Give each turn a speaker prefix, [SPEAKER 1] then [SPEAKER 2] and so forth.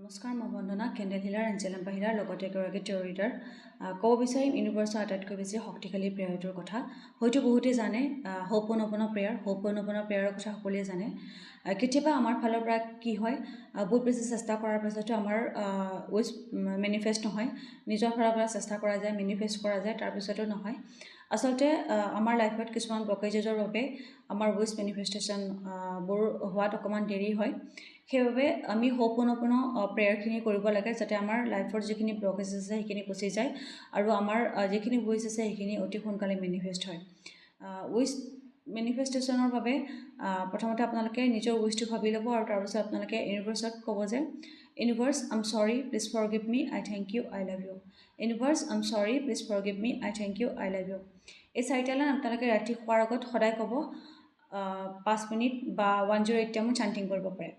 [SPEAKER 1] নমস্কাৰ, মই বন্দনা candle Hiller এঞ্জেলাম বাহিৰাৰ লগতে এগৰাকী টেৰ ৰিডাৰ। ক'ব বিচাৰিম ইউনিভাৰ্ছৰ আটাইতকৈ বেছি শক্তিশালী প্ৰেয়াৰটোৰ কথা। হয়তো বহুতেই জানে হোপ'ন'প'ন' প্ৰেয়াৰৰ কথা সকলোৱে জানে। কেতিয়াবা আমাৰ ফালৰ পৰা কি হয়, বহুত বেছি চেষ্টা কৰাৰ পাছতো আমাৰ উইচ মেনিফেষ্ট নহয়। নিজৰ ফালৰ পৰা চেষ্টা কৰা যায়, মেনিফেষ্ট কৰা যায়, তাৰপিছতো নহয়। আচলতে আমাৰ লাইফত কিছুমান ব্লকেজেছৰ বাবে আমাৰ উইচ মেনিফেষ্টেশ্যনবোৰ হোৱাত অকণমান দেৰি হয়। সেইবাবে আমি হোপ'ন'প'ন' প্ৰেয়াৰখিনি কৰিব লাগে, যাতে আমাৰ লাইফৰ যিখিনি ব্লকেজ আছে সেইখিনি গুচি যায় আৰু আমাৰ যিখিনি উইচ আছে সেইখিনি অতি সোনকালে মেনিফেষ্ট হয়। উইচ মেনিফেষ্টেশ্যনৰ বাবে প্ৰথমতে আপোনালোকে নিজৰ উইচটো ভাবি ল'ব আৰু তাৰপিছত আপোনালোকে ইউনিভাৰ্ছত ক'ব যে universe I am sorry, please forgive me, I thank you, I love you. Universe I am sorry, please forgive me, I thank you, I love you. এই চাৰিটা লাইন আপোনালোকে ৰাতি শোৱাৰ আগত সদায় ক'ব। 5 মিনিট বা 108 টাইমত চাণ্টিং কৰিব পাৰে।